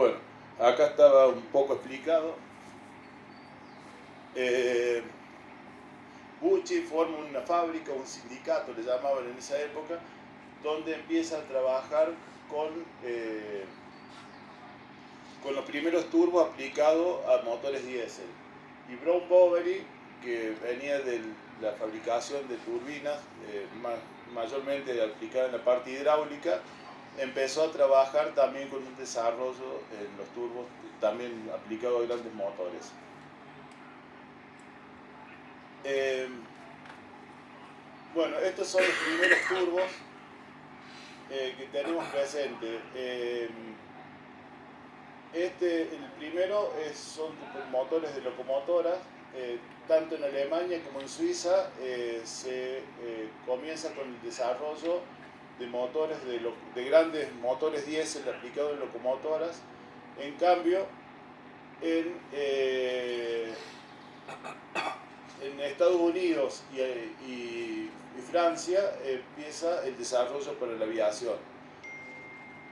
Bueno, acá estaba un poco explicado. Bucci forma una fábrica, un sindicato le llamaban en esa época, donde empieza a trabajar con los primeros turbos aplicados a motores diésel. Y Brown Boveri, que venía de la fabricación de turbinas, mayormente aplicada en la parte hidráulica, empezó a trabajar también con un desarrollo en los turbos, también aplicado a grandes motores. Bueno, estos son los primeros turbos que tenemos presente. El primero son motores de locomotoras. Tanto en Alemania como en Suiza se comienza con el desarrollo de motores de grandes motores diésel aplicados en locomotoras. En cambio, en Estados Unidos y Francia empieza el desarrollo para la aviación.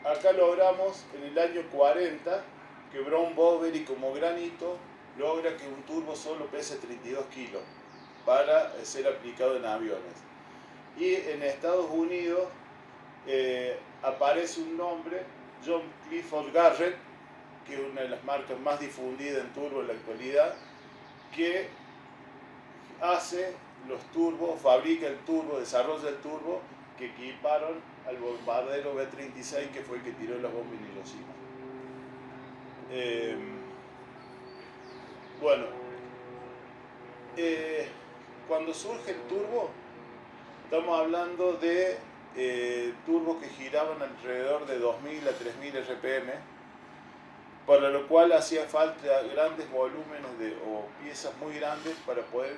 Acá logramos en el año 40 que Brown Boveri, como gran hito, logra que un turbo solo pese 32 kilos para ser aplicado en aviones. Y en Estados Unidos aparece un nombre, John Clifford Garrett, que es una de las marcas más difundidas en turbo en la actualidad, que hace los turbos, fabrica el turbo, desarrolla el turbo que equiparon al bombardero B-36, que fue el que tiró las bombas en Hiroshima. Bueno, cuando surge el turbo, estamos hablando de turbos que giraban alrededor de 2000 a 3000 RPM, para lo cual hacía falta grandes volúmenes o piezas muy grandes para poder,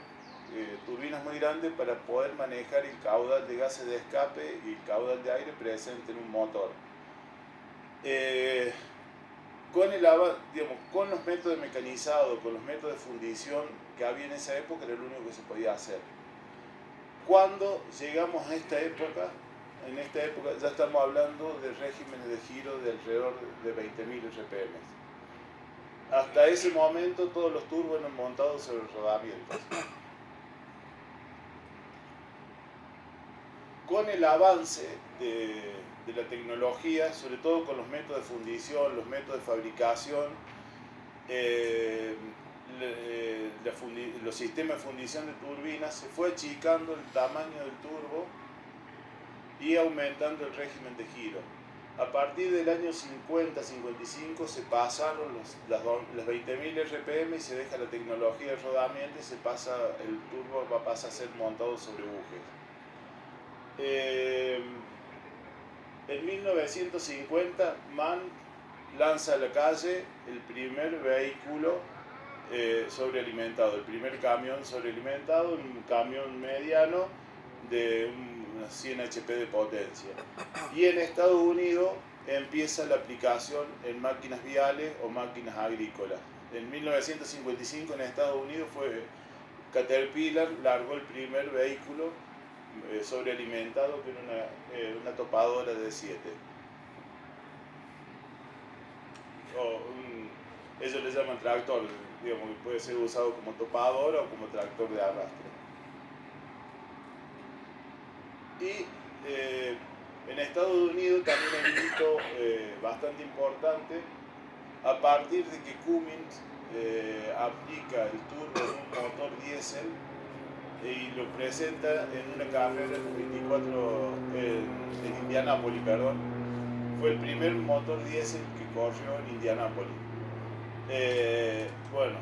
turbinas muy grandes para poder manejar el caudal de gases de escape y el caudal de aire presente en un motor. Con los métodos mecanizados, con los métodos de fundición que había en esa época, era lo único que se podía hacer. Cuando llegamos a esta época, en esta época ya estamos hablando de regímenes de giro de alrededor de 20.000 RPM. Hasta ese momento todos los turbos eran montados sobre rodamientos. Con el avance de la tecnología, sobre todo con los métodos de fundición, los métodos de fabricación, los sistemas de fundición de turbinas, se fue achicando el tamaño del turbo y aumentando el régimen de giro. A partir del año 50-55 se pasaron las 20.000 RPM y se deja la tecnología de rodamiento y el turbo va a pasar a ser montado sobre bujes. En 1950 MAN lanza a la calle el primer vehículo sobrealimentado, el primer camión sobrealimentado, un camión mediano de unas 100 HP de potencia. Y en Estados Unidos empieza la aplicación en máquinas viales o máquinas agrícolas. En 1955 en Estados Unidos Caterpillar largó el primer vehículo sobrealimentado, que era una topadora de 7. Ellos le llaman tractor, digamos, que puede ser usado como topadora o como tractor de arrastre. Y en Estados Unidos también hay un hito bastante importante. A partir de que Cummins aplica el turbo en un motor diésel y lo presenta en una carrera en Indianápolis, perdón. Fue el primer motor diésel que corrió en Indianápolis. Bueno,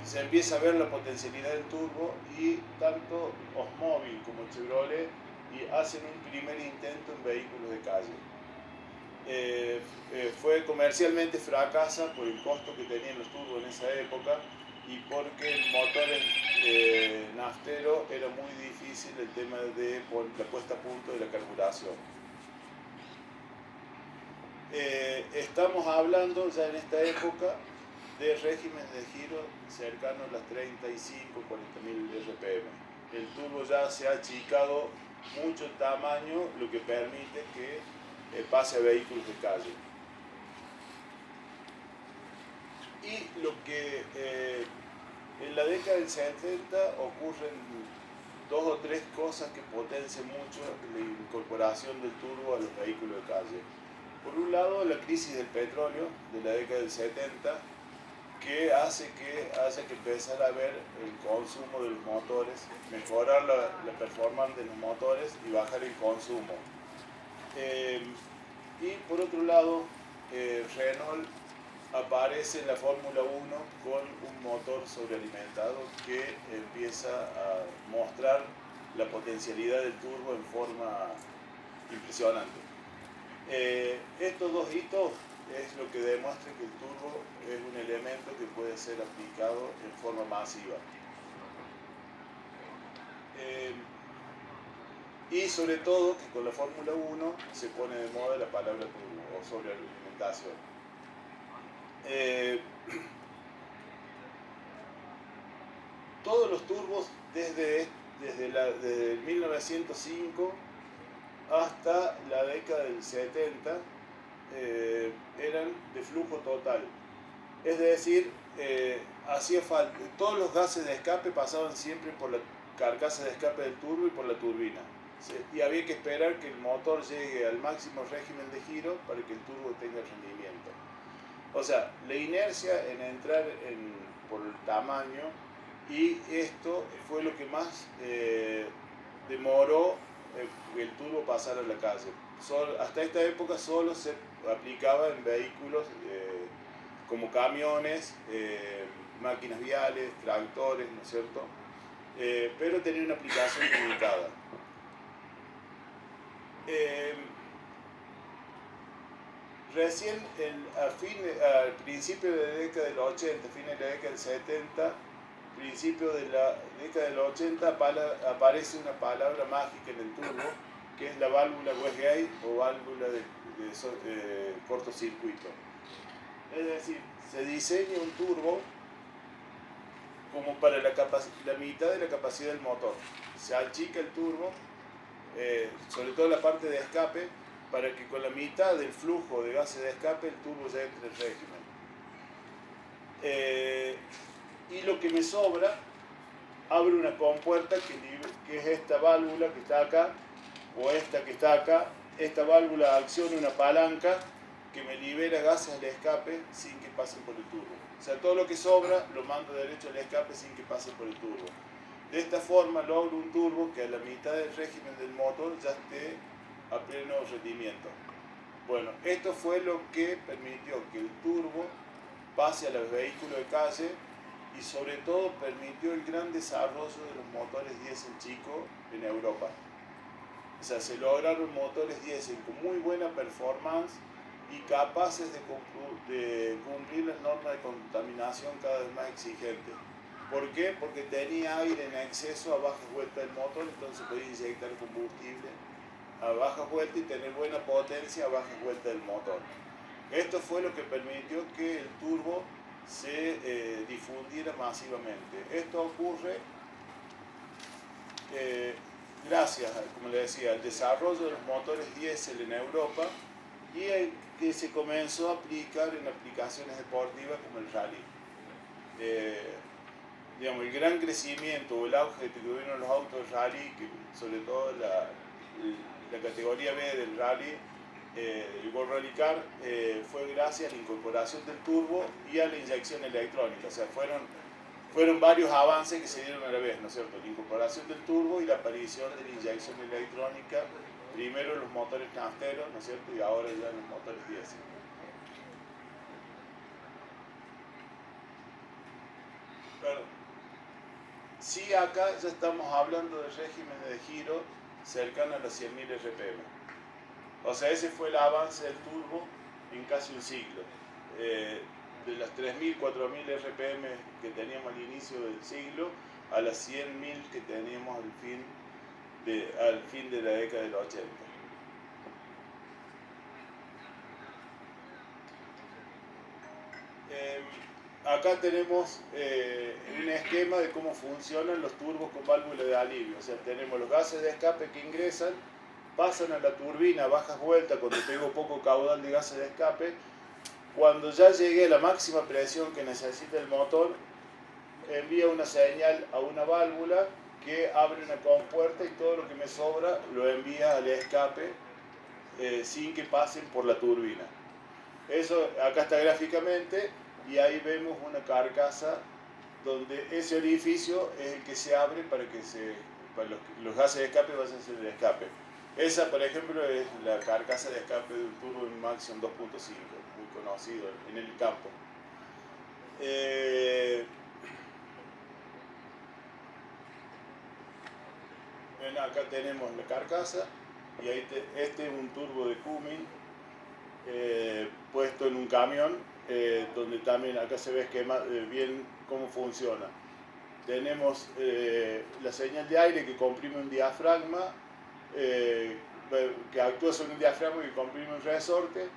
se empieza a ver la potencialidad del turbo y tanto Oldsmobile como Chevrolet hacen un primer intento en vehículos de calle. Fue comercialmente fracasa por el costo que tenían los turbos en esa época y porque el motor naftero era muy difícil el tema de la puesta a punto de la carburación. Estamos hablando ya en esta época de regímenes de giro cercanos a las 35-40.000 RPM. El turbo ya se ha achicado mucho el tamaño, lo que permite que pase a vehículos de calle. Y lo que en la década del 70 ocurren dos o tres cosas que potencian mucho la incorporación del turbo a los vehículos de calle. Por un lado, la crisis del petróleo de la década del 70, que hace que haya que empezar a ver el consumo de los motores, mejorar la performance de los motores y bajar el consumo. Y por otro lado, Renault aparece en la Fórmula 1 con un motor sobrealimentado que empieza a mostrar la potencialidad del turbo en forma impresionante. Estos dos hitos es lo que demuestra que el turbo es un elemento que puede ser aplicado en forma masiva. Y sobre todo que con la Fórmula 1 se pone de moda la palabra turbo o sobrealimentación. Todos los turbos desde 1905 hasta la década del 70 eran de flujo total. Es decir, hacía falta, todos los gases de escape pasaban siempre por la carcasa de escape del turbo y por la turbina. ¿Sí? Y había que esperar que el motor llegue al máximo régimen de giro para que el turbo tenga rendimiento. O sea, la inercia en entrar por el tamaño, y esto fue lo que más demoró el turbo pasar a la calle. Hasta esta época solo se aplicaba en vehículos como camiones, máquinas viales, tractores, ¿no es cierto? Pero tenía una aplicación limitada. Recién al principio de la década del 80, fines de la década del 70, principio de la década del 80, aparece una palabra mágica en el turbo, que es la válvula Westgate o válvula de cortocircuito. Es decir, se diseña un turbo como para la mitad de la capacidad del motor. Se achica el turbo, sobre todo la parte de escape, para que con la mitad del flujo de gases de escape el turbo ya entre en régimen. Y lo que me sobra, abre una compuerta que es esta válvula que está acá, o esta que está acá. Esta válvula acciona una palanca que me libera gases al escape sin que pasen por el turbo. O sea, todo lo que sobra lo mando derecho al escape sin que pase por el turbo. De esta forma logro un turbo que a la mitad del régimen del motor ya esté a pleno rendimiento. Bueno, esto fue lo que permitió que el turbo pase a los vehículos de calle y sobre todo permitió el gran desarrollo de los motores diésel chicos en Europa. O sea, se lograron motores diésel con muy buena performance y capaces de cumplir las normas de contaminación cada vez más exigentes. ¿Por qué? Porque tenía aire en exceso a baja vuelta del motor, entonces podía inyectar combustible a baja vuelta y tener buena potencia a baja vuelta del motor. Esto fue lo que permitió que el turbo se difundiera masivamente. Esto ocurre gracias, como le decía, al desarrollo de los motores diésel en Europa y que se comenzó a aplicar en aplicaciones deportivas como el rally. Digamos, el gran crecimiento o el auge que tuvieron los autos de rally, que sobre todo la categoría B del rally, el World Rally Car, fue gracias a la incorporación del turbo y a la inyección electrónica. O sea, fueron varios avances que se dieron a la vez, ¿no es cierto? La incorporación del turbo y la aparición de la inyección electrónica, primero en los motores nafteros, ¿no es cierto? Y ahora ya en los motores diésel. Sí, acá ya estamos hablando de regímenes de giro cercano a los 100.000 RPM. O sea, ese fue el avance del turbo en casi un siglo. De las 3.000, 4.000 RPM que teníamos al inicio del siglo a las 100.000 que teníamos al fin de la década del 80. Acá tenemos un esquema de cómo funcionan los turbos con válvula de alivio. O sea, tenemos los gases de escape que ingresan, pasan a la turbina a bajas vueltas cuando tengo poco caudal de gases de escape, Cuando ya llegue a la máxima presión que necesita el motor, envía una señal a una válvula que abre una compuerta y todo lo que me sobra lo envía al escape sin que pasen por la turbina. Eso acá está gráficamente y ahí vemos una carcasa donde ese orificio es el que se abre para que para los gases de escape vayan hacia el escape. Esa, por ejemplo, es la carcasa de escape de un turbo Maxion 2.5, muy conocido en el campo. Acá tenemos la carcasa y ahí este es un turbo de Cummins puesto en un camión, donde también acá se ve bien cómo funciona. Tenemos la señal de aire que comprime un diafragma, que actúa sobre un diafragma que comprime un resorte,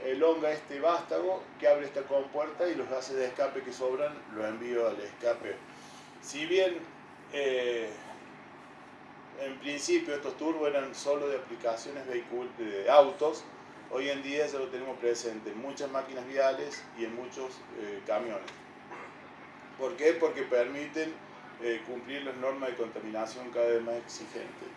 elonga este vástago que abre esta compuerta y los gases de escape que sobran los envío al escape. Si bien en principio estos turbos eran solo de aplicaciones de autos, hoy en día ya lo tenemos presente en muchas máquinas viales y en muchos camiones. ¿Por qué? Porque permiten cumplir las normas de contaminación cada vez más exigentes.